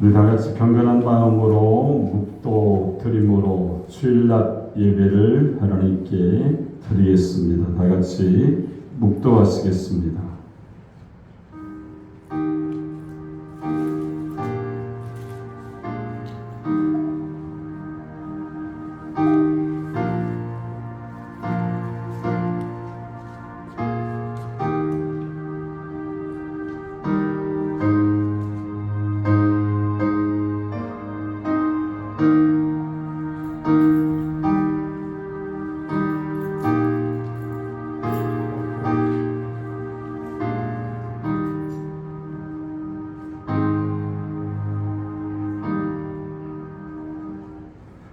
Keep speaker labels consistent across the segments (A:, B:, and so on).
A: 우리 다 같이 경건한 마음으로 묵도 드림으로 주일낮 예배를 하나님께 드리겠습니다. 다 같이 묵도하시겠습니다.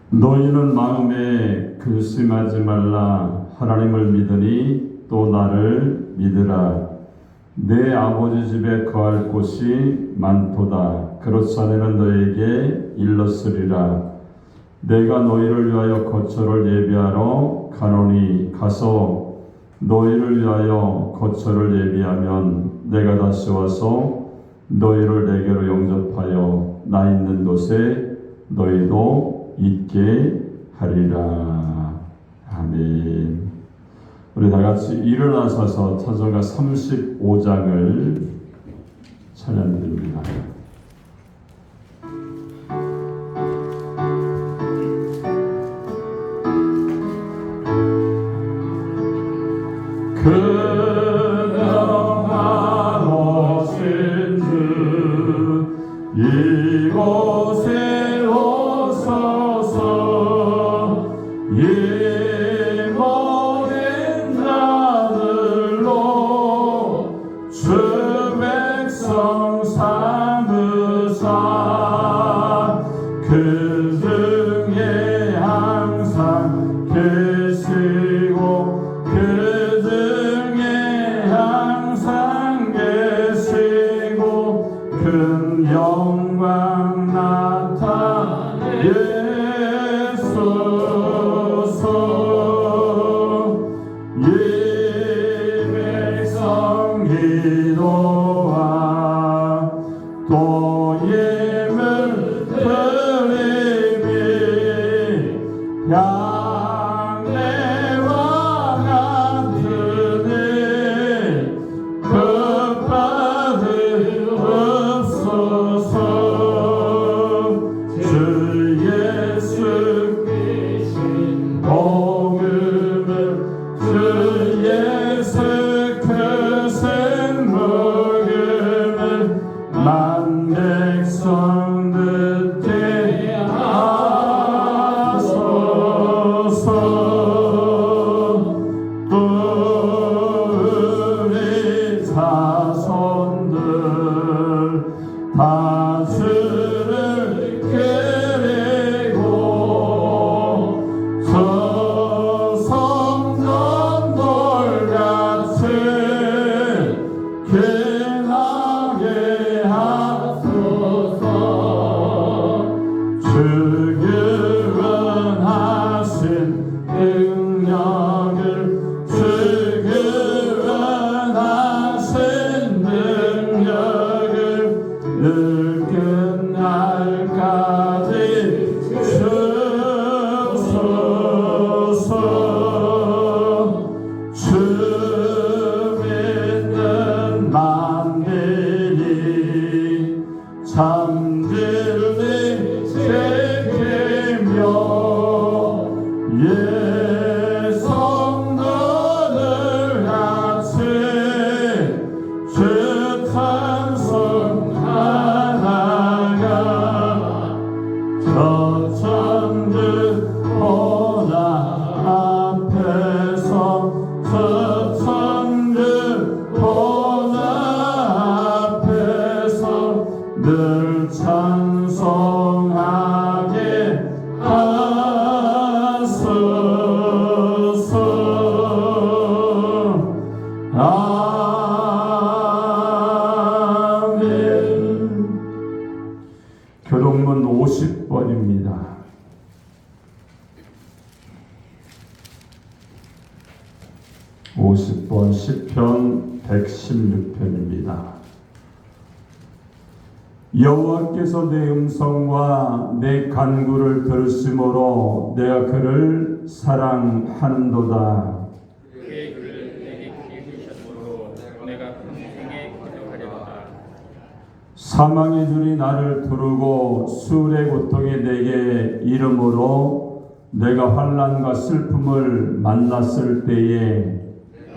A: 너희는 마음에 근심하지 말라. 하나님을 믿으니 또 나를 믿으라. 내 아버지 집에 거할 곳이 많도다. 그렇지 않으면 너에게 일렀으리라. 내가 너희를 위하여 거처를 예비하러 가노니 가서 너희를 위하여 거처를 예비하면 내가 다시 와서 너희를 내게로 영접하여 나 있는 곳에 너희도 있게 하리라. 아멘. 우리 다 같이 일어나셔서 찬송가 35장을 찬양드립니다. 근엄하신 주 이곳에 오소서. 이 모든 자들로 주 백성 삼으사 그 중에 항상 계시고 그 중에 항상 계시고 큰 영광 나타내 기도와 또 예물 드리니 양떼와 같으니 급받으옵소서. 주 예수께신 복음을 주 예수 만 백성 듣게 하소서. 또 우리 자손들 다 주를 기리고 저 성전 돌같이 주 구원하신 능력을 주 구원하신 능력을 늘 끝날까지 주소서. 주 믿는 만민이 참진리 지키며 예성도들 같이 주 찬송하다가 저 천주 보좌 앞에서 저 천주 보좌 앞에서 늘 찬송하게 하소서. 아멘. 교동문 50번입니다. 50번 시편 116편입니다. 여호와께서 내 음성과 내 간구를 들으심으로 내가 그를 사랑하는도다.
B: 그의 글을 내게 기울이셨으므로 내가 평생에 기도하리로다.
A: 사망의 줄이 나를 두르고 수울의 고통이 내게 이름으로 내가 환난과 슬픔을 만났을 때에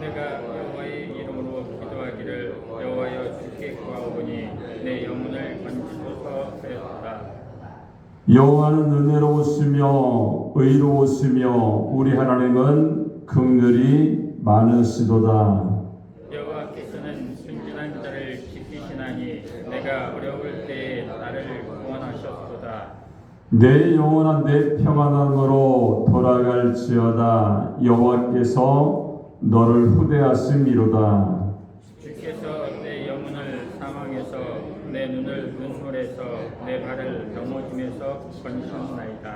B: 내가 여호와의 이름으로 기도하기를 여호와여 주께 구하오니 내 영혼을 건지소서 하였다.
A: 여호와는 은혜로우시며 의로우시며 우리 하나님은 긍휼이 많으시도다.
B: 여호와께서는 순진한 자를 지키시나니 내가 어려울 때에 나를 구원하셨도다.
A: 내 영혼아 내 평안함으로 돌아갈지어다. 여호와께서 너를 후대하심이로다.
B: 주께서 내 영혼을 사망에서 내 눈을 눈물에서 내 발을 넘어짐에서 건지셨나이다.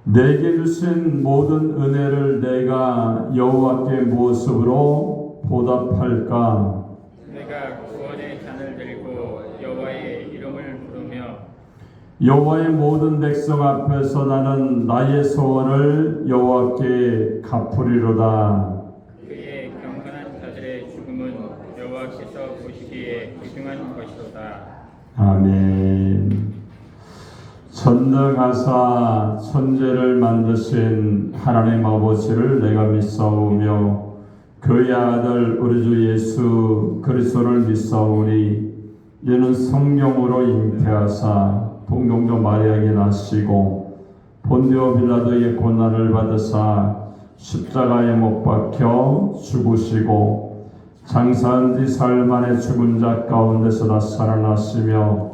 A: 내게 주신 모든 은혜를 내가 여호와께 무엇으로 보답할까?
B: 내가 구원의 잔을 들고 여호와의 이름을 부르며
A: 여호와의 모든 백성 앞에서 나는 나의 소원을 여호와께 갚으리로다.
B: 그의 경건한 자들의 죽음은 여호와께서 보시기에 귀중한 것이로다.
A: 아멘. 전능하사 천재를 만드신 하나님 아버지를 내가 믿사오며 그의 아들 우리 주 예수 그리스도를 믿사오니 이는 성령으로 잉태하사 동정녀 마리아에게 나시고 본디오 빌라도에게 고난을 받으사 십자가에 못 박혀 죽으시고 장사한 뒤 사흘 만에 죽은 자 가운데서 다 살아나시며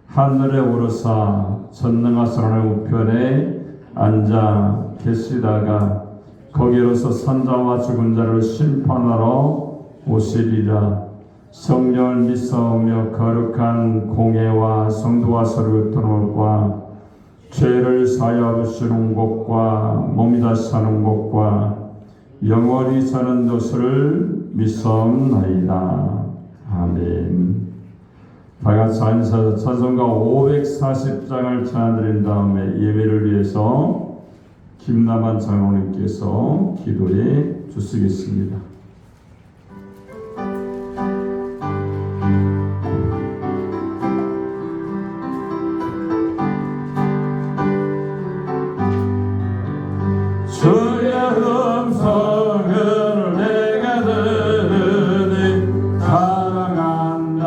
A: 하늘에 오르사 전능하신 하나님 우편에 앉아 계시다가 거기로서 산자와 죽은 자를 심판하러 오시리라. 성령을 믿사오며 거룩한 공예와 성도와 서로 교통과 죄를 사하여 주시는 것과 몸이 다시 사는 것과 영원히 사는 것을 믿사옵나이다. 아멘. 다같이 앉아서 찬송가 540장을 찬양드린 다음에 예배를 위해서 김남한 장로님께서 기도해 주시겠습니다. 주의 음성을 내가 들으니 사랑한단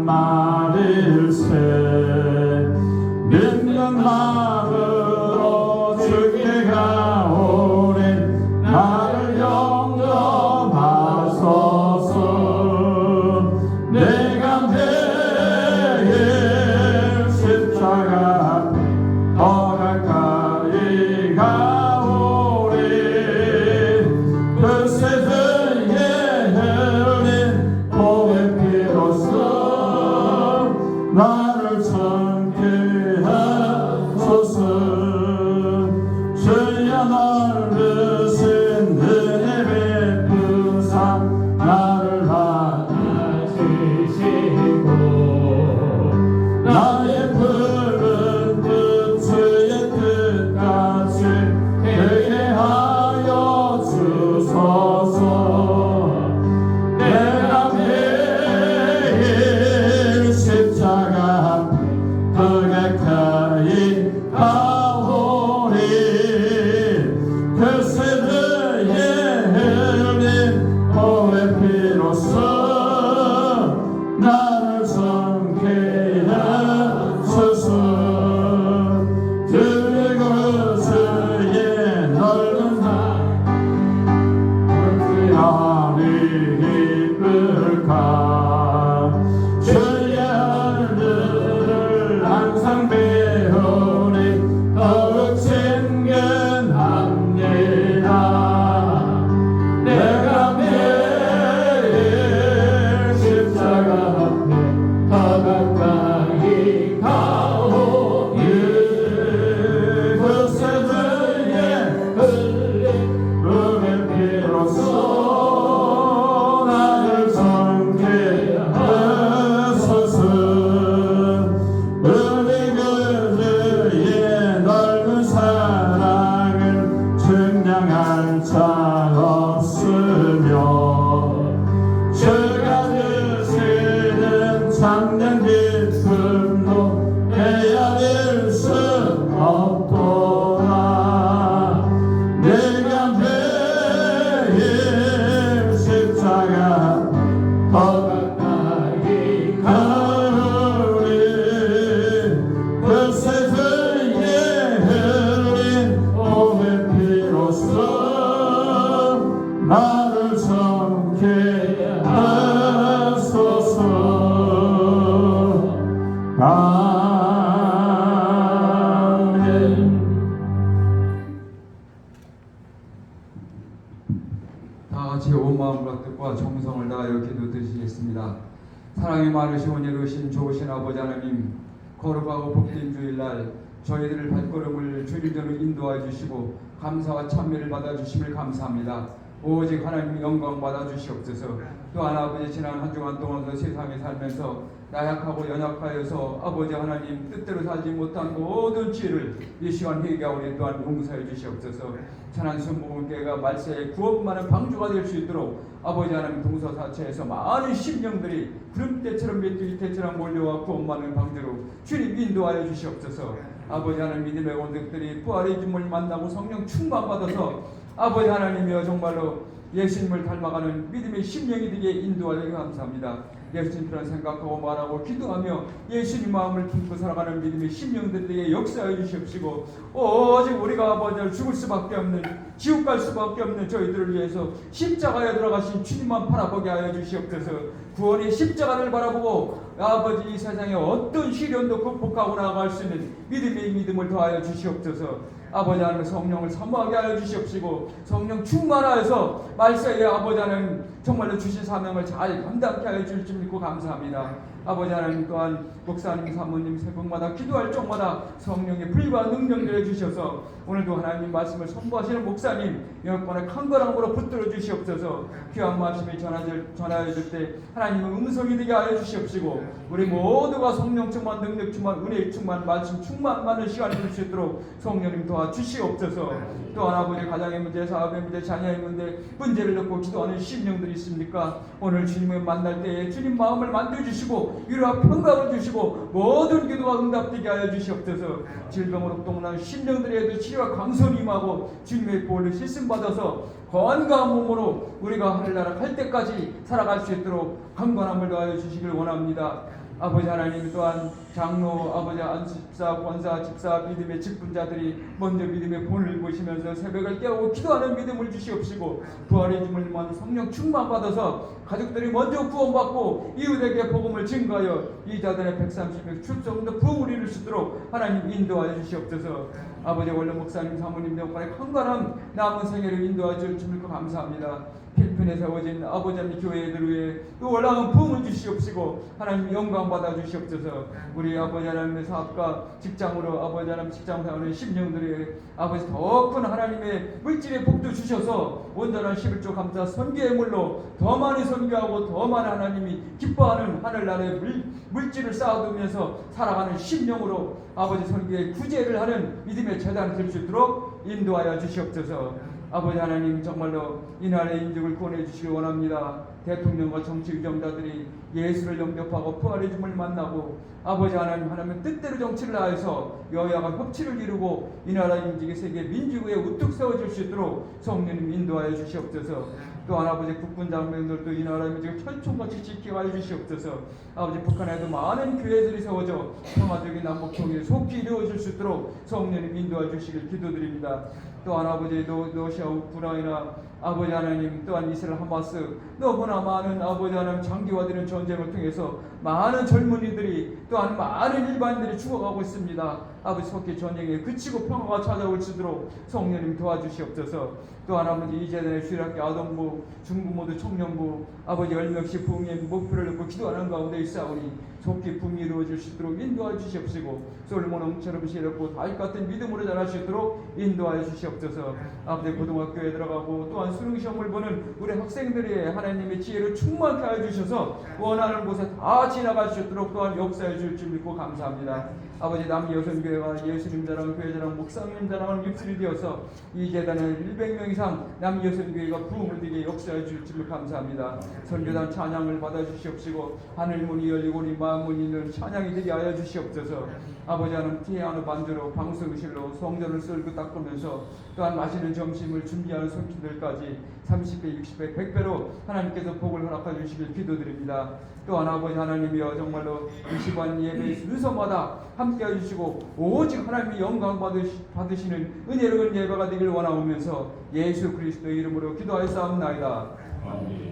A: 말일세. 믿는 마음으로 주께 가오니 나를 영접하소서. 참된 기쁨도 헤아릴 수 없도다. 내가 매일 십자가 더 가까이 가오리. 그 세상에 흘린 몸의 피로써 나를 정케 하소서. 아멘.
C: 다 같이 온 마음과 뜻과 정성을 다하여 기도드리겠습니다. 사랑이 많으시고 이루신 좋으신 아버지 하나님, 거룩하고 복된 주일날 저희들을 발걸음을 주님께로 인도해 주시고 감사와 찬미를 받아주심을 감사합니다. 오직 하나님 영광 받아주시옵소서. 또한 아버지 지난 한 주간 동안도 세상에 살면서 나약하고 연약하여서 아버지 하나님 뜻대로 살지 못한 모든 죄를 이 시간 회개하오니 또한 용서해 주시옵소서. 천한 순복음교회가 말세에 구원만의 방주가 될 수 있도록 아버지 하나님 동서사처에서 많은 심령들이 구름대처럼 메뚜기떼처럼 몰려와 구원만의 방주로 주님 인도하여 주시옵소서. 아버지 하나님 믿음의 원들이 부활의 주님을 만나고 성령 충만받아서 아버지 하나님이여 정말로 예수님을 닮아가는 믿음의 심령이 되게 인도하여 감사합니다. 예수님처럼 생각하고 말하고 기도하며 예수님 마음을 품고 살아가는 믿음의 심령들에게 역사해 주시옵시고 오직 우리가 아버지를 죽을 수밖에 없는 지옥 갈 수밖에 없는 저희들을 위해서 십자가에 들어가신 주님만 바라보게 하여 주시옵소서. 구원의 십자가를 바라보고 아버지 이 세상에 어떤 시련도 극복하고 나아갈 수 있는 믿음의 믿음을 더하여 주시옵소서. 아버지 하나님 성령을 사모하게 하여 주시옵시고 성령 충만하여서 말세에 아버지 하나님 정말로 주신 사명을 잘 감당케 하여 주실 줄 믿고 감사합니다. 아버지 하나님 또한 목사님 사모님 새벽마다 기도할 적마다 성령의 불과 능력을 주셔서 오늘도 하나님 말씀을 선포하시는 목사님 여건의 강건함으로 붙들어 주시옵소서. 귀한 말씀이 전하여질 때 하나님의 음성이 되게 하여 주시옵시고 우리 모두가 성령 충만 능력 충만 은혜 충만 말씀 충만 많은 시간을 줄 수 있도록 성령님 도와주시옵소서. 또한 아버지 가정의 문제 사업의 문제 자녀의 문제를 놓고 기도하는 심령들이 있습니까? 오늘 주님을 만날 때에 주님 마음을 만져주시고 위로와 평강을 주시고 모든 기도가 응답되게 하여 주시옵소서. 질병으로 동난 심령들에도 치료와 강선이 임하고 주님의 보혈을 실승받아서 건강한 몸으로 우리가 하늘나라 갈 때까지 살아갈 수 있도록 강건함을 더하여 주시길 원합니다. 아버지 하나님 또한 장로 아버지 안수집사 권사 집사 믿음의 직분자들이 먼저 믿음의 본을 보시면서 새벽을 깨우고 기도하는 믿음을 주시옵시고 부활의 주님만 성령 충만받아서 가족들이 먼저 구원받고 이웃에게 복음을 증거하여 이자들의 130명 출석도 부흥을 이룰 수 있도록 하나님 인도하여 주시옵소서. 아버지 원래 목사님 사모님들 간의 강건한 남은 생애를 인도하여 주시옵시고 감사합니다. 필리핀에 세워진 아버지 하나님 교회들 위해 또 올라온 부흥을 주시옵시고 하나님 영광 받아 주시옵소서. 우리 아버지 하나님의 사업과 직장으로 아버지 하나님 직장 생활하는 심령들이 아버지 더 큰 하나님의 물질의 복도 주셔서 온전한 11조 감사 선교의 물로 더 많이 선교하고 더 많은 하나님이 기뻐하는 하늘나라의 물질을 쌓아두면서 살아가는 심령으로 아버지 선교의 구제를 하는 믿음의 재단을 될 수 있도록 인도하여 주시옵소서. 아버지 하나님 정말로 이 나라의 인족을 구원해 주시기 원합니다. 대통령과 정치 위정자들이 예수를 영접하고 부활의 주님을 만나고 아버지 하나님의 뜻대로 정치를 하여서 여야가 협치를 이루고 이 나라 인직의 세계 민주주의에 우뚝 세워질 수 있도록 성령님 인도하여 주시옵소서. 또한 아버지 국군 장병들도 이 나라 민족을 철총같이 지켜가여 주시옵소서. 아버지 북한에도 많은 교회들이 세워져 평화적인 남북통일 속히 이루어질 수 있도록 성령님 인도하여 주시길 기도드립니다. 또한 아버지 러시아 우크라이나 아버지 하나님 또한 이스라엘 하마스 너무나 많은 아버지 하나님 장기화되는 전쟁을 통해서 많은 젊은이들이 또한 많은 일반인들이 죽어가고 있습니다. 아버지 속히 전쟁에 그치고 평화가 찾아올 수 있도록 성령님 도와주시옵소서. 또한 아버지 이재단의 주일학교 아동부 중부모도 청년부 아버지 10명씩 부흥의 목표를 놓고 기도하는 가운데 있사오니 속히 부흥이 이루어질 수 있도록 인도하여 주시옵시고 솔로몬 왕처럼 시렵고 다윗 같은 믿음으로 자랄 수 있도록 인도하여 주시옵소서. 아버지 고등학교에 들어가고 또한 또한 수능 시험을 보는 우리 학생들이 하나님의 지혜로 충만케 하여 주셔서 원하는 곳에 다 지나갈 수 있도록 또한 역사해 줄 줄 믿고 감사합니다. 아버지, 남여선교회가 예수님 자랑, 교회 자랑, 목사님 자랑을 입술이 되어서 이 재단은 100명 이상 남여선교회가 부흥을 되게 역사해 줄 줄 감사합니다. 선교단 찬양을 받아 주시옵시고 하늘 문이 열리고 우리 마음 문이 열리는 찬양이 되게 하여 주시옵소서. 아버지, 하나님 피아노 반주로 방송실로 성전을 쓸고 닦으면서 또한 맛있는 점심을 준비하는 손님들까지 30배, 60배, 100배로 하나님께서 복을 허락해 주시길 기도드립니다. 또한 아버지 하나님이여, 정말로 이 시간 예배 순서마다 함께 해주시고 오직 하나님의 영광 받으시는 은혜로운 예배가 되길 원하오면서 예수 그리스도의 이름으로 기도하였사옵나이다.
A: 아멘.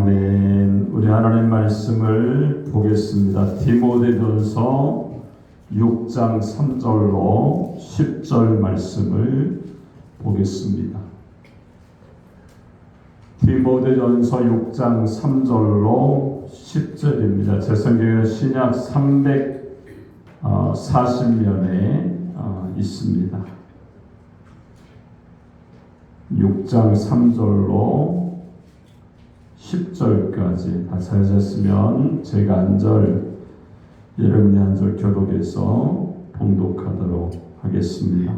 A: 아멘. 우리 하나님 말씀을 보겠습니다. 디모데전서 6장 3절로 10절 말씀을 보겠습니다. 디모데전서 6장 3절로 10절입니다. 제 성경에 신약 340면에 있습니다. 6장 3절로 10절까지 다 찾으셨으면 제가 한 절, 여러분이 한 절 교독해서 봉독하도록 하겠습니다.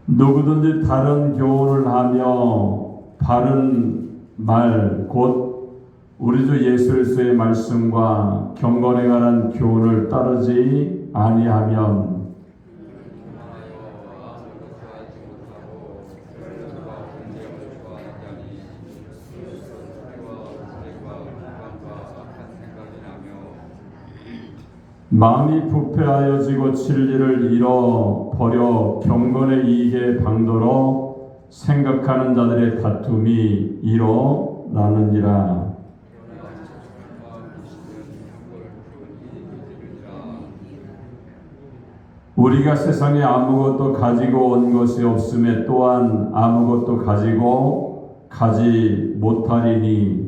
A: 누구든지 다른 교훈을 하며 바른 말 곧 우리 주 예수 그리스도의 말씀과 경건에 관한 교훈을 따르지 아니하면 마음이 부패하여지고 진리를 잃어버려 경건의 이익에 방도로 생각하는 자들의 다툼이 일어나느니라. 우리가 세상에 아무것도 가지고 온 것이 없음에 또한 아무것도 가지 못하리니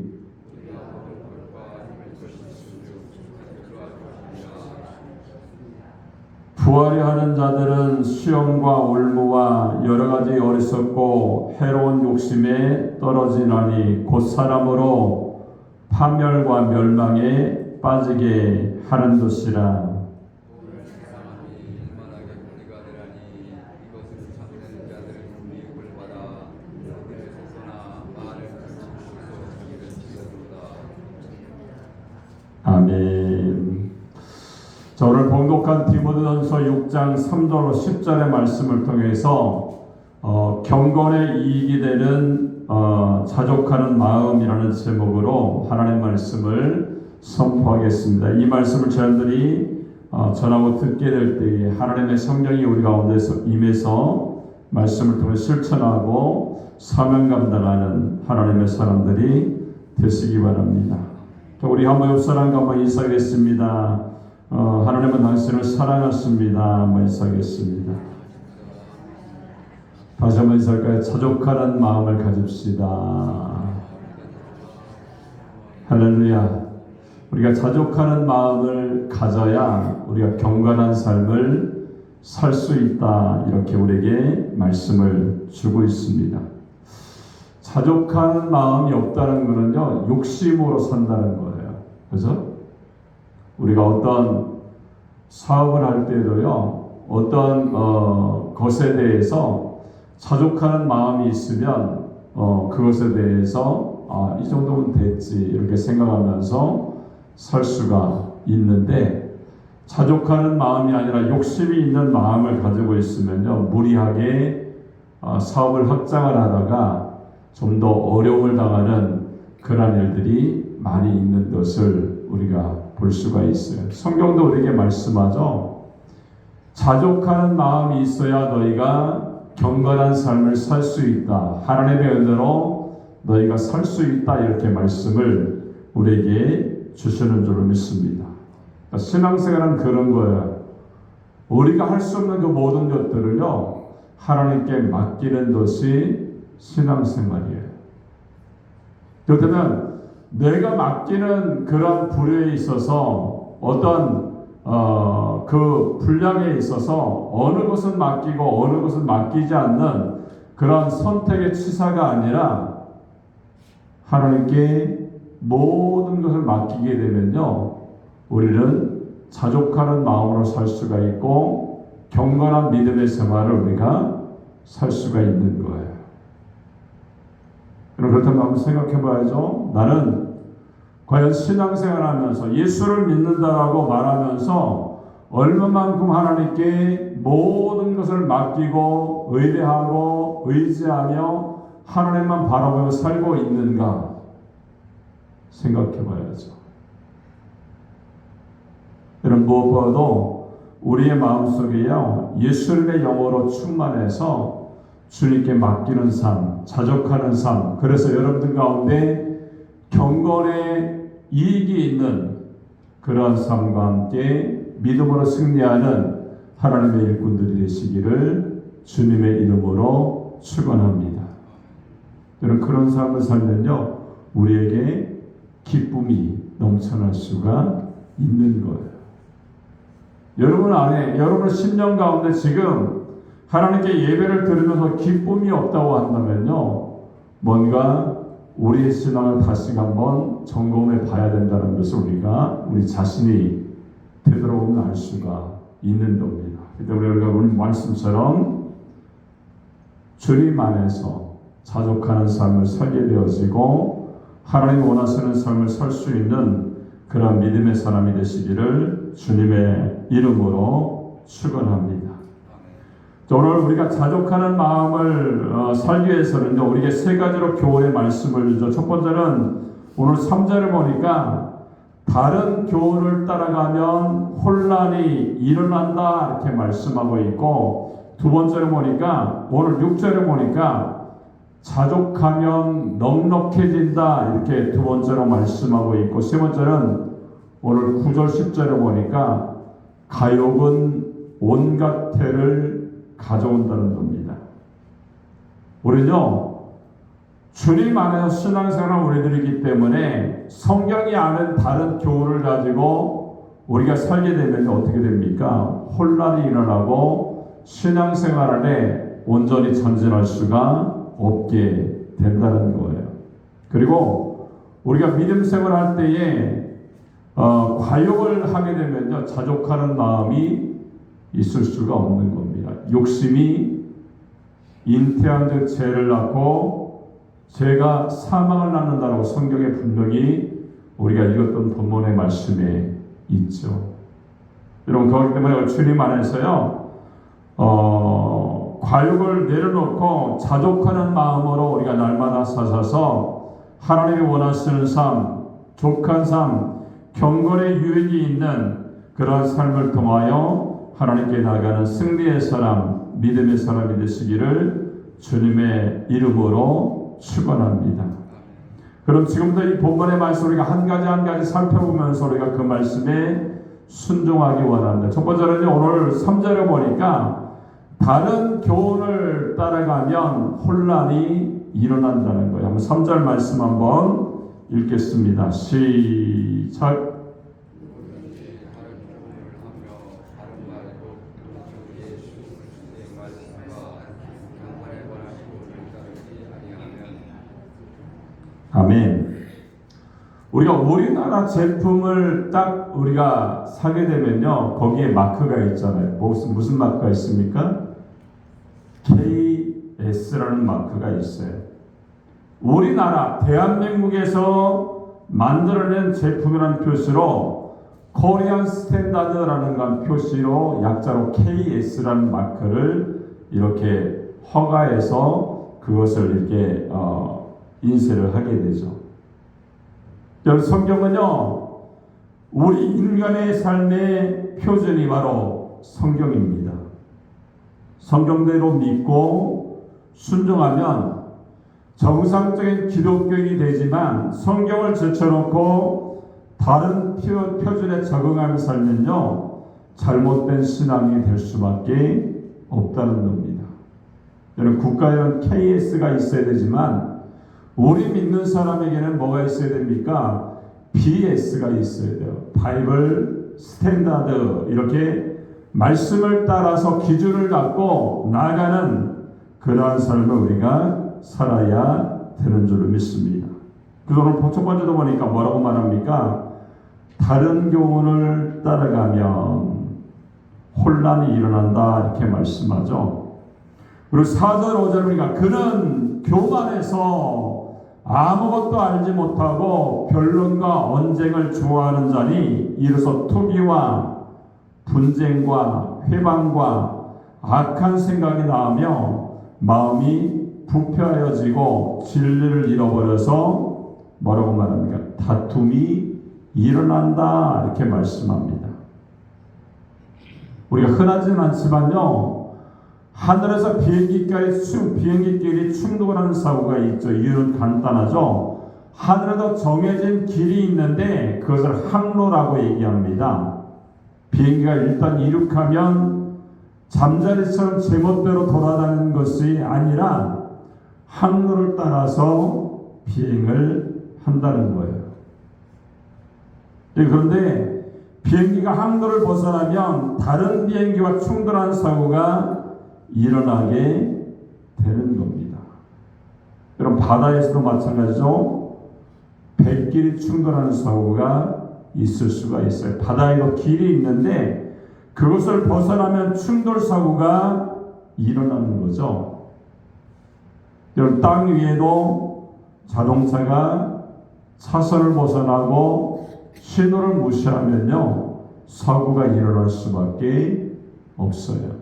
A: 부하려 하는 자들은 수염과 올무와 여러 가지 어리석고 해로운 욕심에 떨어지나니 곧 사람으로 파멸과 멸망에 빠지게 하는 것이라. 아멘. 자, 오늘 봉독한 디모데전서 6장 3절로 10절의 말씀을 통해서 경건의 이익이 되는 자족하는 마음이라는 제목으로 하나님의 말씀을 선포하겠습니다. 이 말씀을 저희들이 전하고 듣게 될 때에 하나님의 성령이 우리 가운데서 임해서 말씀을 통해 실천하고 사명 감당하는 하나님의 사람들이 되시기 바랍니다. 자, 우리 한번 옆 사람과 한번 인사하겠습니다. 하나님은 당신을 사랑하십니다. 한번 인사하겠습니다. 다시 한번 인사할까요? 자족하는 마음을 가집시다. 할렐루야. 우리가 자족하는 마음을 가져야 우리가 경건한 삶을 살 수 있다. 이렇게 우리에게 말씀을 주고 있습니다. 자족하는 마음이 없다는 것은요, 욕심으로 산다는 거예요. 그죠? 우리가 어떤 사업을 할 때도요, 어떤 것에 대해서 자족하는 마음이 있으면 그것에 대해서 이 정도면 됐지 이렇게 생각하면서 살 수가 있는데, 자족하는 마음이 아니라 욕심이 있는 마음을 가지고 있으면요, 무리하게 사업을 확장을 하다가 좀 더 어려움을 당하는 그런 일들이 많이 있는 것을 우리가 볼 수가 있어요. 성경도 우리에게 말씀하죠. 자족하는 마음이 있어야 너희가 경건한 삶을 살 수 있다. 하나님의 은혜로 너희가 살 수 있다. 이렇게 말씀을 우리에게 주시는 줄로 믿습니다. 그러니까 신앙생활은 그런 거예요. 우리가 할 수 없는 그 모든 것들을요, 하나님께 맡기는 것이 신앙생활이에요. 그렇다면 내가 맡기는 그런 부류에 있어서 어떤 그 분량에 있어서 어느 것은 맡기고 어느 것은 맡기지 않는 그런 선택의 치사가 아니라 하나님께 모든 것을 맡기게 되면요, 우리는 자족하는 마음으로 살 수가 있고 경건한 믿음의 생활을 우리가 살 수가 있는 거예요. 그렇다면 한번 생각해 봐야죠. 나는 과연 신앙생활 하면서 예수를 믿는다라고 말하면서 얼마만큼 하나님께 모든 것을 맡기고 의뢰하고 의지하며 하나님만 바라보며 살고 있는가 생각해 봐야죠. 여러분, 무엇보다도 우리의 마음속에요, 예수님의 영으로 충만해서 주님께 맡기는 삶, 자족하는 삶, 그래서 여러분들 가운데 경건에 이익이 있는 그러한 삶과 함께 믿음으로 승리하는 하나님의 일꾼들이 되시기를 주님의 이름으로 축원합니다. 여러분, 그런 삶을 살면요 우리에게 기쁨이 넘쳐날 수가 있는 거예요. 여러분 안에, 여러분의 심령 가운데 지금 하나님께 예배를 드리면서 기쁨이 없다고 한다면요 뭔가 우리의 신앙을 다시 한번 점검해 봐야 된다는 것을 우리 자신이 되도록 알 수가 있는 겁니다. 그때 우리가 오늘 말씀처럼 주님 안에서 자족하는 삶을 살게 되어지고 하나님이 원하시는 삶을 살 수 있는 그런 믿음의 사람이 되시기를 주님의 이름으로 축원합니다. 오늘 우리가 자족하는 마음을 살기 위해서는요 우리에게 세 가지로 교훈의 말씀을 주죠. 첫 번째는 오늘 3절을 보니까 다른 교훈을 따라가면 혼란이 일어난다 이렇게 말씀하고 있고, 두 번째로 보니까 오늘 6절을 보니까 자족하면 넉넉해진다 이렇게 두 번째로 말씀하고 있고, 세 번째는 오늘 9절 10절을 보니까 가욕은 온갖 해를 가져온다는 겁니다. 우리는요 주님 안에서 신앙생활을 우리들이기 때문에 성경이 아는 다른 교훈을 가지고 우리가 살게 되면 어떻게 됩니까? 혼란이 일어나고 신앙생활에 온전히 전진할 수가 없게 된다는 거예요. 그리고 우리가 믿음 생활할 때에 과욕을 하게 되면요 자족하는 마음이 있을 수가 없는 겁니다. 욕심이 잉태한 즉 죄를 낳고 죄가 사망을 낳는다고 성경에 분명히 우리가 읽었던 본문의 말씀에 있죠. 여러분, 그렇기 때문에 주님 안에서요 과욕을 내려놓고 자족하는 마음으로 우리가 날마다 사셔서 하나님이 원하시는 삶, 족한 삶, 경건의 유익이 있는 그러한 삶을 통하여 하나님께 나아가는 승리의 사람, 믿음의 사람이 되시기를 주님의 이름으로 축원합니다. 그럼 지금부터 이 본문의 말씀 우리가 한 가지 살펴보면서 우리가 그 말씀에 순종하기 원합니다. 첫 번째는요 오늘 3절에 보니까 다른 교훈을 따라가면 혼란이 일어난다는 거예요. 한번 3절 말씀 한번 읽겠습니다. 시작. 아멘. 우리가 우리나라 제품을 딱 우리가 사게 되면요 거기에 마크가 있잖아요. 무슨 마크가 있습니까? KS라는 마크가 있어요. 우리나라 대한민국에서 만들어낸 제품이라는 표시로 코리안 스탠다드라는 표시로 약자로 KS라는 마크를 이렇게 허가해서 그것을 이렇게 인쇄를 하게 되죠. 여러분, 성경은요 우리 인간의 삶의 표준이 바로 성경입니다. 성경대로 믿고 순종하면 정상적인 기독교인이 되지만 성경을 제쳐놓고 다른 표준에 적응하며 살면요 잘못된 신앙이 될 수밖에 없다는 겁니다. 여러분, 국가에는 KS가 있어야 되지만 우리 믿는 사람에게는 뭐가 있어야 됩니까? BS가 있어야 돼요. 바이블 스탠다드, 이렇게 말씀을 따라서 기준을 갖고 나아가는 그러한 삶을 우리가 살아야 되는 줄로 믿습니다. 그래서 오늘 첫 번째도 보니까 뭐라고 말합니까? 다른 교훈을 따라가면 혼란이 일어난다 이렇게 말씀하죠. 그리고 4절 5절 보니까 그는 교만에서 아무것도 알지 못하고 변론과 언쟁을 좋아하는 자니 이로써 투기와 분쟁과 회방과 악한 생각이 나오며 마음이 부패하여지고 진리를 잃어버려서 뭐라고 말합니까? 다툼이 일어난다 이렇게 말씀합니다. 우리가 흔하지는 않지만요 하늘에서 비행기끼리 충돌하는 사고가 있죠. 이유는 간단하죠. 하늘에도 정해진 길이 있는데 그것을 항로라고 얘기합니다. 비행기가 일단 이륙하면 잠자리처럼 제멋대로 돌아다니는 것이 아니라 항로를 따라서 비행을 한다는 거예요. 그런데 비행기가 항로를 벗어나면 다른 비행기와 충돌한 사고가 일어나게 되는 겁니다. 여러분, 바다에서도 마찬가지죠. 백길이 충돌하는 사고가 있을 수가 있어요. 바다에도 길이 있는데 그것을 벗어나면 충돌 사고가 일어나는 거죠. 여러분, 땅 위에도 자동차가 차선을 벗어나고 신호를 무시하면요, 사고가 일어날 수밖에 없어요.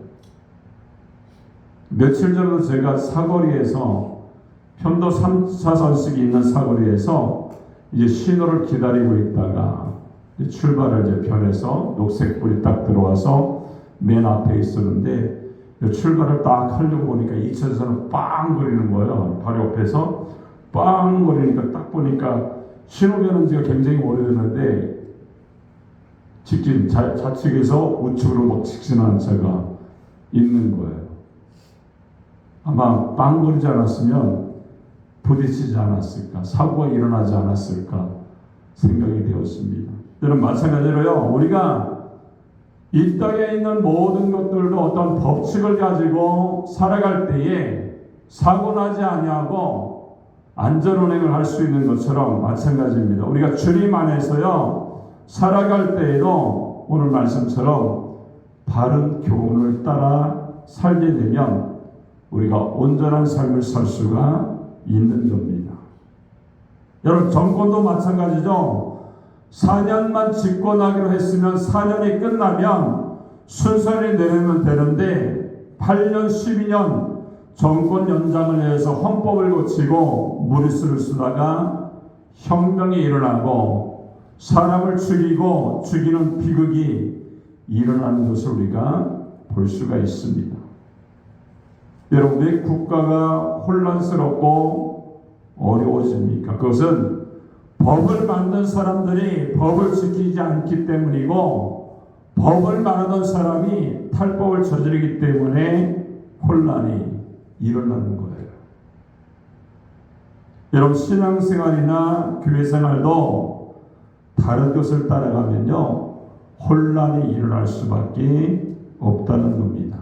A: 며칠 전에도 제가 사거리에서 편도 3차선씩이 있는 사거리에서 이제 신호를 기다리고 있다가 출발을 이제 변해서 녹색불이 딱 들어와서 맨 앞에 있었는데 출발을 딱 하려고 보니까 2차선은 빵 거리는 거예요. 바로 옆에서 빵 거리니까 딱 보니까 신호 변한 지가 굉장히 오래됐는데 직진 좌측에서 우측으로 막 직진하는 차가 있는 거예요. 아마 빵 거리지 않았으면 부딪히지 않았을까, 사고가 일어나지 않았을까 생각이 되었습니다. 여러분, 마찬가지로요, 우리가 이 땅에 있는 모든 것들도 어떤 법칙을 가지고 살아갈 때에 사고 나지 아니하고 안전운행을 할 수 있는 것처럼 마찬가지입니다. 우리가 주님 안에서요 살아갈 때에도 오늘 말씀처럼 바른 교훈을 따라 살게 되면 우리가 온전한 삶을 살 수가 있는 겁니다. 여러분, 정권도 마찬가지죠. 4년만 집권하기로 했으면 4년이 끝나면 순서를 내리면 되는데 8년, 12년 정권 연장을 위해서 헌법을 고치고 무리수를 쓰다가 혁명이 일어나고 사람을 죽이고 죽이는 비극이 일어나는 것을 우리가 볼 수가 있습니다. 여러분, 왜 국가가 혼란스럽고 어려워집니까? 그것은 법을 만든 사람들이 법을 지키지 않기 때문이고 법을 만든 사람이 탈법을 저지르기 때문에 혼란이 일어나는 거예요. 여러분, 신앙생활이나 교회생활도 다른 것을 따라가면요 혼란이 일어날 수밖에 없다는 겁니다.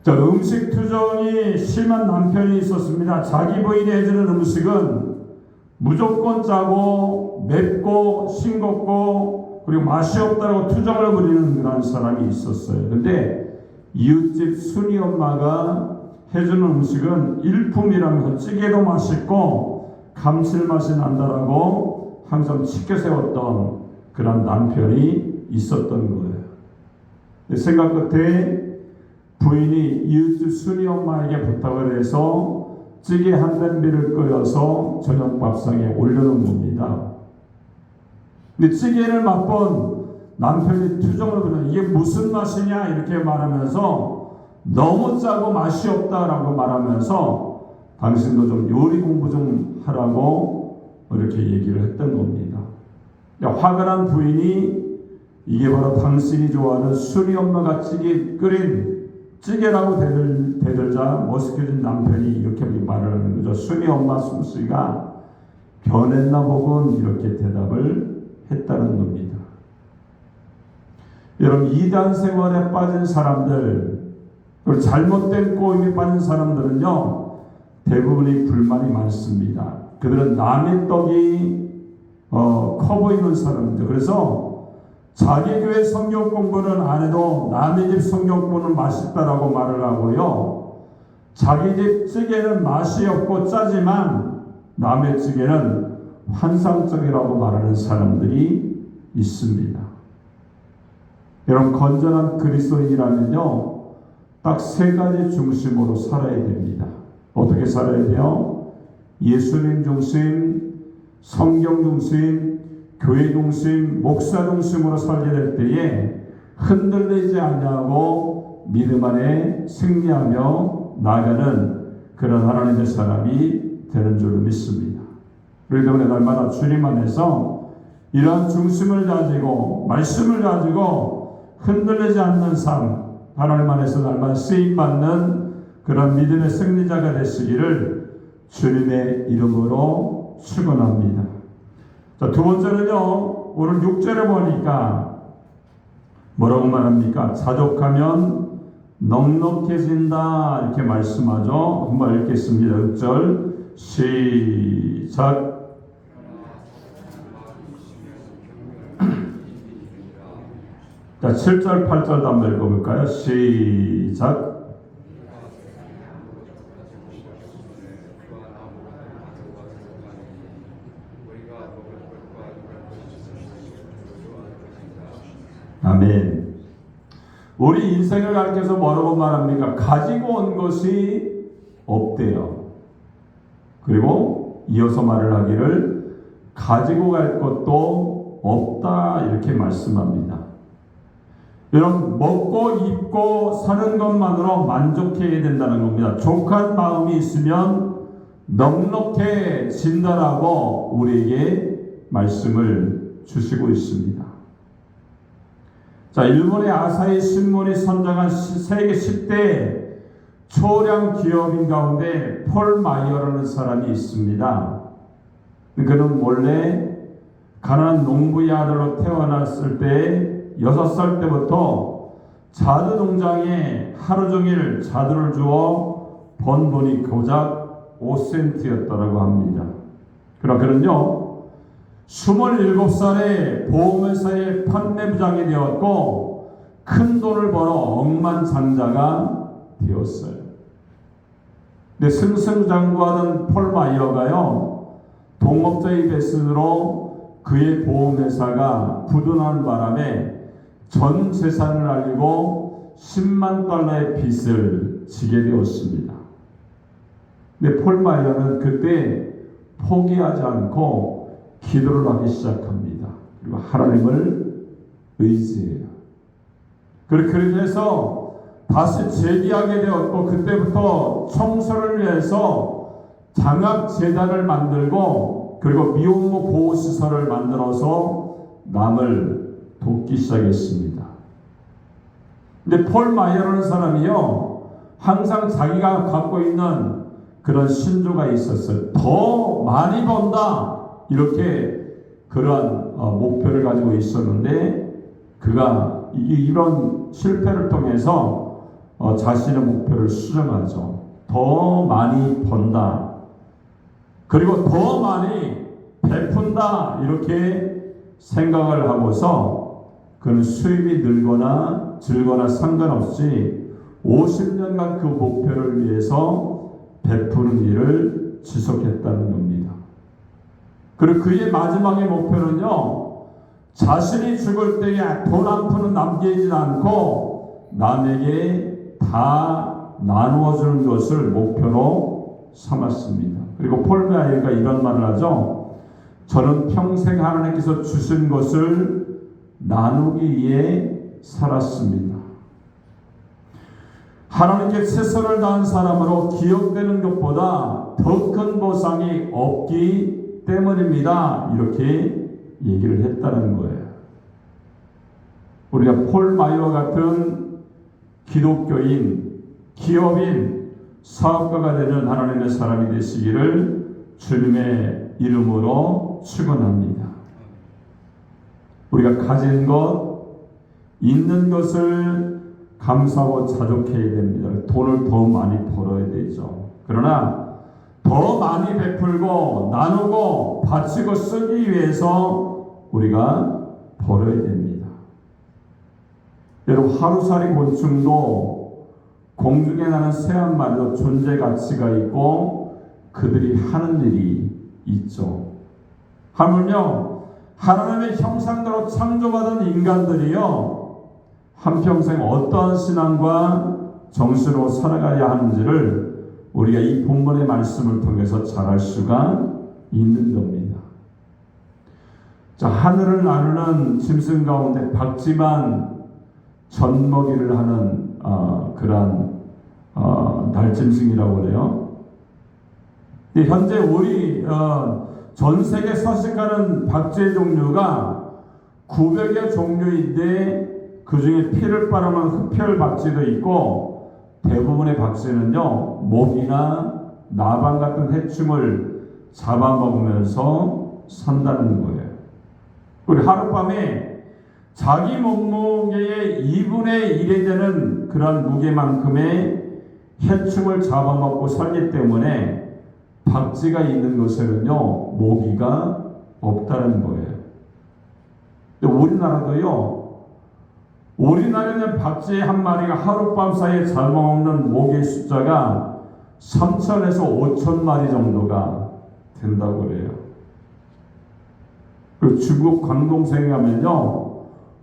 A: 자, 음식 투정이 심한 남편이 있었습니다. 자기 부인이 해주는 음식은 무조건 짜고 맵고 싱겁고 그리고 맛이 없다고 투정을 부리는 그런 사람이 있었어요. 근데 이웃집 순이 엄마가 해주는 음식은 일품이라면서 찌개도 맛있고 감칠맛이 난다라고 항상 지켜세웠던 그런 남편이 있었던 거예요. 생각 끝에 부인이 이웃집 순이 엄마에게 부탁을 해서 찌개 한 냄비를 끓여서 저녁 밥상에 올려놓은 겁니다. 근데 찌개를 맛본 남편이 투정을 부르는 이게 무슨 맛이냐 이렇게 말하면서 너무 짜고 맛이 없다라고 말하면서 당신도 좀 요리 공부 좀 하라고 이렇게 얘기를 했던 겁니다. 화가 난 부인이 이게 바로 당신이 좋아하는 순이 엄마가 끓인 찌개라고 대들자 머쓱해진 남편이 이렇게 말을 하는 거죠. 순이 엄마 솜씨가 변했나 보군 이렇게 대답을 했다는 겁니다. 여러분, 이단 생활에 빠진 사람들, 그리고 잘못된 꼬임에 빠진 사람들은요 대부분이 불만이 많습니다. 그들은 남의 떡이 커 보이는 사람들. 그래서 자기 교회 성경 공부는 안 해도 남의 집 성경 공부는 맛있다라고 말을 하고요. 자기 집 찌개는 맛이 없고 짜지만 남의 찌개는 환상적이라고 말하는 사람들이 있습니다. 여러분, 건전한 그리스도인이라면요 딱 세 가지 중심으로 살아야 됩니다. 어떻게 살아야 돼요? 예수님 중심, 성경 중심, 교회 중심, 목사 중심으로 살게 될 때에 흔들리지 아니하고 믿음 안에 승리하며 나아가는 그런 하나님의 사람이 되는 줄 믿습니다. 그렇기 때문에 날마다 주님 안에서 이러한 중심을 가지고 말씀을 가지고 흔들리지 않는 삶, 하나님 안에서 날마다 쓰임받는 그런 믿음의 승리자가 되시기를 주님의 이름으로 축원합니다. 자, 두 번째는요, 오늘 6절에 보니까 뭐라고 말합니까? 자족하면 넉넉해진다 이렇게 말씀하죠. 한번 읽겠습니다. 6절 시작. 자, 7절 8절도 한번 읽어볼까요? 시작. 아멘. 우리 인생을 가리켜서 뭐라고 말합니까? 가지고 온 것이 없대요. 그리고 이어서 말을 하기를 가지고 갈 것도 없다 이렇게 말씀합니다. 여러분, 먹고 입고 사는 것만으로 만족해야 된다는 겁니다. 족한 마음이 있으면 넉넉해진다라고 우리에게 말씀을 주시고 있습니다. 자, 일본의 아사히 신문이 선정한 세계 10대 초량 기업인 가운데 폴 마이어라는 사람이 있습니다. 그는 원래 가난한 농부의 아들로 태어났을 때 6살 때부터 자두 농장에 하루 종일 자두를 주어 번 돈이 고작 5센트였다고 합니다. 그러나 그는요, 27살에 보험회사의 판매부장이 되었고 큰 돈을 벌어 억만장자가 되었어요. 근데 승승장구하던 폴 마이어가요, 동업자의 배신으로 그의 보험회사가 부도난 바람에 전 재산을 알리고 10만 달러의 빚을 지게 되었습니다. 근데 폴 마이어는 그때 포기하지 않고 기도를 하기 시작합니다. 그리고 하나님을 의지해요. 그렇게 해서 다시 재기하게 되었고, 그때부터 청소를 위해서 장학재단을 만들고, 그리고 미혼모 보호시설을 만들어서 남을 돕기 시작했습니다. 근데 폴 마이어라는 사람이요, 항상 자기가 갖고 있는 그런 신조가 있었어요. 더 많이 번다, 이렇게 그러한 목표를 가지고 있었는데, 그가 이런 실패를 통해서 자신의 목표를 수정하죠. 더 많이 번다, 그리고 더 많이 베푼다, 이렇게 생각을 하고서 그는 수입이 늘거나 줄거나 상관없이 50년간 그 목표를 위해서 베푸는 일을 지속했다는 겁니다. 그리고 그의 마지막의 목표는요, 자신이 죽을 때에 돈 한 푼은 남기지 않고 남에게 다 나누어 주는 것을 목표로 삼았습니다. 그리고 폴 마이어가 이런 말을 하죠. 저는 평생 하나님께서 주신 것을 나누기 위해 살았습니다. 하나님께 최선을 다한 사람으로 기억되는 것보다 더 큰 보상이 없기 때문입니다. 이렇게 얘기를 했다는 거예요. 우리가 폴 마이어 같은 기독교인, 기업인, 사업가가 되는 하나님의 사람이 되시기를 주님의 이름으로 축원합니다. 우리가 가진 것, 있는 것을 감사하고 자족해야 됩니다. 돈을 더 많이 벌어야 되죠. 그러나 더 많이 베풀고 나누고 바치고 쓰기 위해서 우리가 벌어야 됩니다. 여러분, 하루살이 곤충도 공중에 나는 새 한 마리도 존재 가치가 있고 그들이 하는 일이 있죠. 하물며 하나님의 형상대로 창조받은 인간들이요, 한평생 어떠한 신앙과 정신으로 살아가야 하는지를 우리가 이 본문의 말씀을 통해서 잘 알 수가 있는 겁니다. 자, 하늘을 나누는 짐승 가운데 박지만 젖먹이를 하는 그러한 날짐승이라고 그래요. 현재 우리 전 세계 서식하는 박쥐의 종류가 900여 종류인데 그 중에 피를 빨아먹는 흡혈 박쥐도 있고 대부분의 박쥐는요 모기나 나방 같은 해충을 잡아먹으면서 산다는 거예요. 우리 하룻밤에 자기 몸무게의 2분의 1이 되는 그런 무게만큼의 해충을 잡아먹고 살기 때문에 박쥐가 있는 곳에는요 모기가 없다는 거예요. 근데 우리나라는 박쥐 한 마리가 하룻밤 사이에 잡아먹는 모기의 숫자가 3,000에서 5,000 마리 정도가 된다고 그래요. 그리고 중국 광동성에 가면요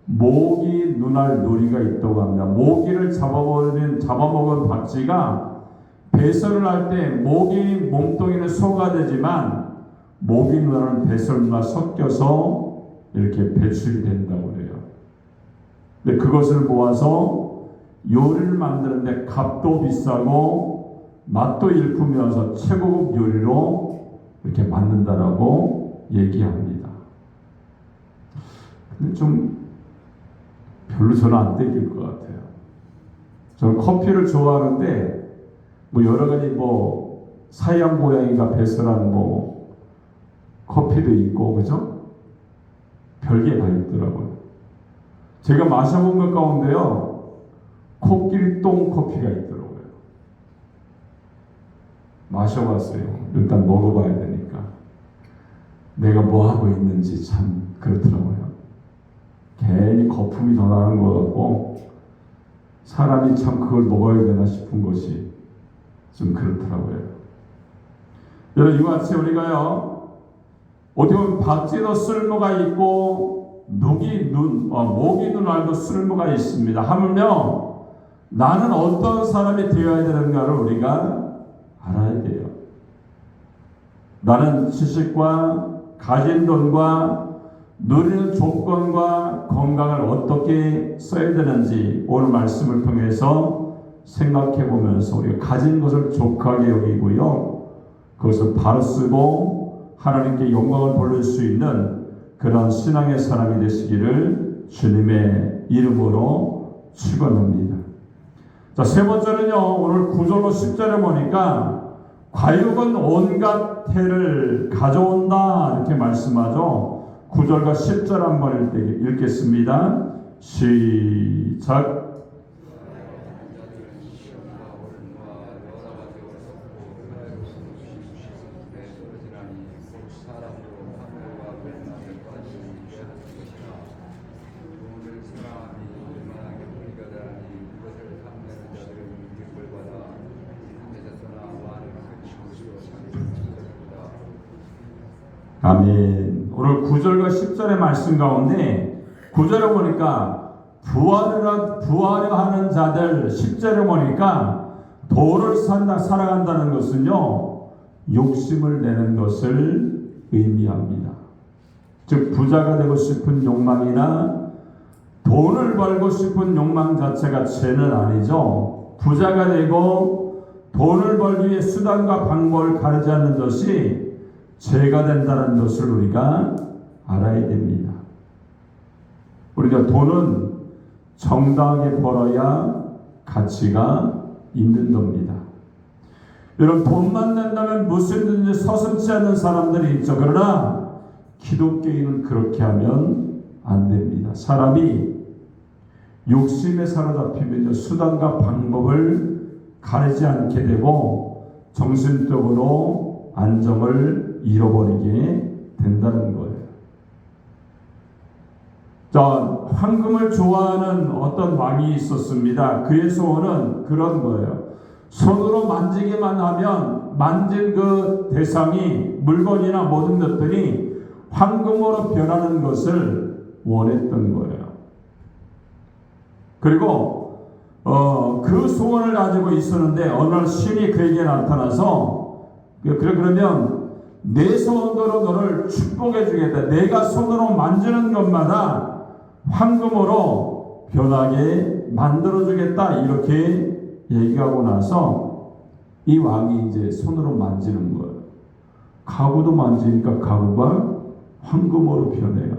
A: 모기 눈알 놀이가 있다고 합니다. 모기를 잡아먹은 박쥐가 배설을 할 때 모기 몸뚱이는 소가 되지만 모기 눈알은 배설과 섞여서 이렇게 배출이 된다고 그래요. 근데 그것을 모아서 요리를 만드는데 값도 비싸고 맛도 일품이어서 최고급 요리로 이렇게 만든다라고 얘기합니다. 근데 좀 별로 저는 안 땡길 것 같아요. 저는 커피를 좋아하는데 뭐 여러 가지 뭐 사양 모양이가 배설한 뭐 커피도 있고 그죠? 별게 다 있더라고요. 제가 마셔본 것 가운데요 코끼리 똥 커피가 있더라고요. 마셔봤어요. 일단 먹어봐야 되니까 내가 뭐 하고 있는지 참 그렇더라고요. 괜히 거품이 더 나는 것 같고 사람이 참 그걸 먹어야 되나 싶은 것이 좀 그렇더라고요. 여러분 이같이 우리가요 어떻게 보면 박쥐도 쓸모가 있고 모기 눈알도 쓸모가 있습니다. 하물며 나는 어떤 사람이 되어야 되는가를 우리가 알아야 돼요. 나는 지식과 가진 돈과 누리는 조건과 건강을 어떻게 써야 되는지 오늘 말씀을 통해서 생각해 보면서 우리가 가진 것을 족하게 여기고요. 그것을 바로 쓰고 하나님께 영광을 돌릴 수 있는 그런 신앙의 사람이 되시기를 주님의 이름으로 축원합니다. 자, 세 번째는요. 오늘 9절로 10절에 보니까 과육은 온갖 해를 가져온다 이렇게 말씀하죠. 9절과 10절 한번 읽겠습니다. 시작. 아멘. 오늘 9절과 10절의 말씀 가운데 9절에 보니까 부하려 하는 자들, 10절에 보니까 도를 살아간다는 것은요 욕심을 내는 것을 의미합니다. 즉 부자가 되고 싶은 욕망이나 돈을 벌고 싶은 욕망 자체가 죄는 아니죠. 부자가 되고 돈을 벌기 위해 수단과 방법을 가리지 않는 것이 죄가 된다는 것을 우리가 알아야 됩니다. 우리가 돈은 정당하게 벌어야 가치가 있는 겁니다. 여러분 돈만 낸다면 무엇이든지 서슴지 않는 사람들이 있죠. 그러나 기독교인은 그렇게 하면 안 됩니다. 사람이 욕심에 사로잡히면 수단과 방법을 가리지 않게 되고 정신적으로 안정을 잃어버리게 된다는 거예요. 자, 황금을 좋아하는 어떤 왕이 있었습니다. 그의 소원은 그런 거예요. 손으로 만지기만 하면 만진 그 대상이 물건이나 모든 것들이 황금으로 변하는 것을 원했던 거예요. 그리고 그 소원을 가지고 있었는데 어느 날 신이 그에게 나타나서 그러면 내 손으로 너를 축복해 주겠다. 내가 손으로 만지는 것마다 황금으로 변하게 만들어 주겠다. 이렇게 얘기하고 나서 이 왕이 이제 손으로 만지는 거예요. 가구도 만지니까 가구가 황금으로 변해요.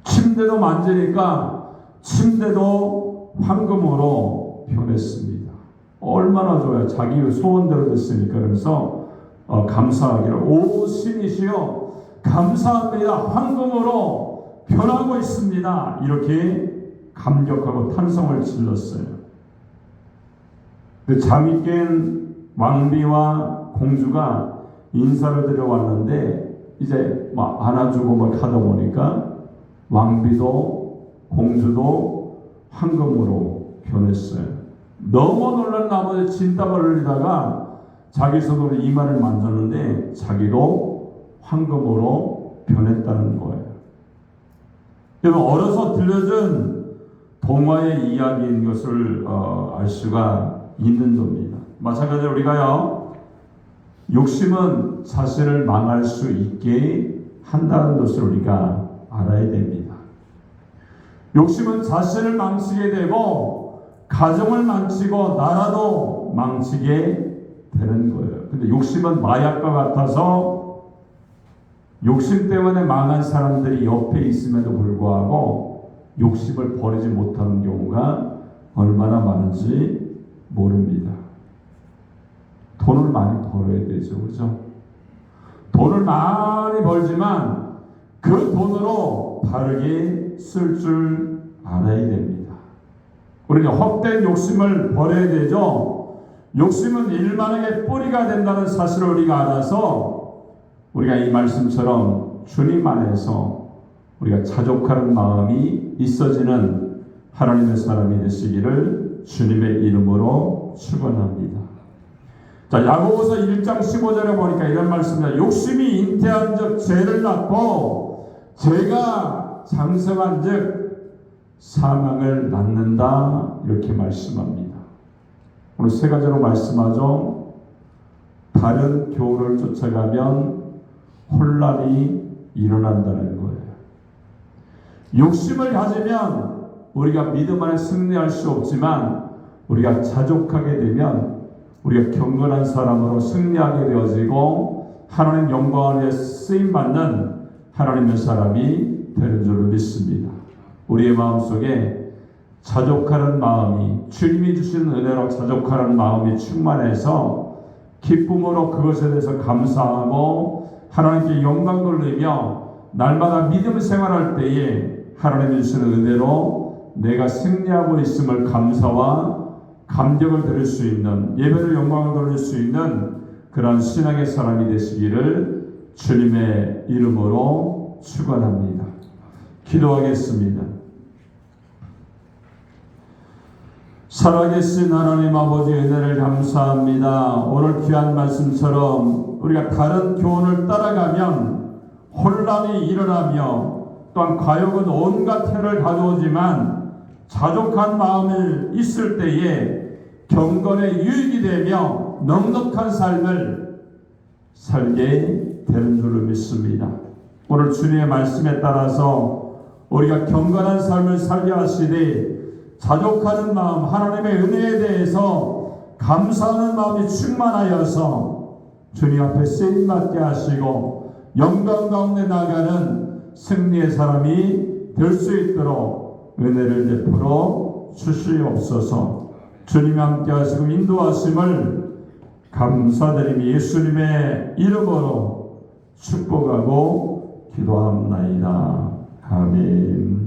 A: 침대도 만지니까 침대도 황금으로 변했습니다. 얼마나 좋아요. 자기 소원대로 됐으니까. 그래서 감사하기를 오 신이시여 감사합니다. 황금으로 변하고 있습니다. 이렇게 감격하고 탄성을 질렀어요. 그 잠이 깬 왕비와 공주가 인사를 드려 왔는데 이제 막 안아주고 막 하다 보니까 왕비도 공주도 황금으로 변했어요. 너무 놀란 나머지 진땀을 흘리다가 자기 손으로 이마를 만졌는데 자기도 황금으로 변했다는 거예요. 여러분 어려서 들려준 동화의 이야기인 것을 알 수가 있는 겁니다. 마찬가지로 우리가요 욕심은 자신을 망할 수 있게 한다는 것을 우리가 알아야 됩니다. 욕심은 자신을 망치게 되고 가정을 망치고 나라도 망치게 되는 거예요. 근데 욕심은 마약과 같아서 욕심 때문에 망한 사람들이 옆에 있음에도 불구하고 욕심을 버리지 못하는 경우가 얼마나 많은지 모릅니다. 돈을 많이 벌어야 되죠. 그렇죠? 돈을 많이 벌지만 그 돈으로 바르게 쓸 줄 알아야 됩니다. 우리는 헛된 욕심을 버려야 되죠. 욕심은 일만하게 뿌리가 된다는 사실을 우리가 알아서 우리가 이 말씀처럼 주님 안에서 우리가 자족하는 마음이 있어지는 하나님의 사람이 되시기를 주님의 이름으로 축원합니다. 자, 야고보서 1장 15절에 보니까 이런 말씀입니다. 욕심이 잉태한 즉 죄를 낳고 죄가 장성한 즉 사망을 낳는다 이렇게 말씀합니다. 오늘 세 가지로 말씀하죠. 다른 교훈을 쫓아가면 혼란이 일어난다는 거예요. 욕심을 가지면 우리가 믿음 안에 승리할 수 없지만 우리가 자족하게 되면 우리가 경건한 사람으로 승리하게 되어지고 하나님 영광을 위해 쓰임받는 하나님의 사람이 되는 줄로 믿습니다. 우리의 마음속에 자족하는 마음이 주님이 주신 은혜로 자족하는 마음이 충만해서 기쁨으로 그것에 대해서 감사하고 하나님께 영광 돌리며 날마다 믿음 생활할 때에 하나님이 주시는 은혜로 내가 승리하고 있음을 감사와 감격을 드릴 수 있는 예배를 영광을 돌릴 수 있는 그런 신앙의 사람이 되시기를 주님의 이름으로 축원합니다. 기도하겠습니다. 살아계신 하나님 아버지 은혜를 감사합니다. 오늘 귀한 말씀처럼 우리가 다른 교훈을 따라가면 혼란이 일어나며 또한 과욕은 온갖 해를 가져오지만 자족한 마음이 있을 때에 경건에 유익이 되며 넉넉한 삶을 살게 되는 줄로 믿습니다. 오늘 주님의 말씀에 따라서 우리가 경건한 삶을 살게 하시되 자족하는 마음, 하나님의 은혜에 대해서 감사하는 마음이 충만하여서 주님 앞에 쓰임받게 하시고 영광 가운데 나가는 승리의 사람이 될 수 있도록 은혜를 베풀어 주시옵소서. 주님이 함께 하시고 인도하심을 감사드리며 예수님의 이름으로 축복하고 기도합나이다. 아멘.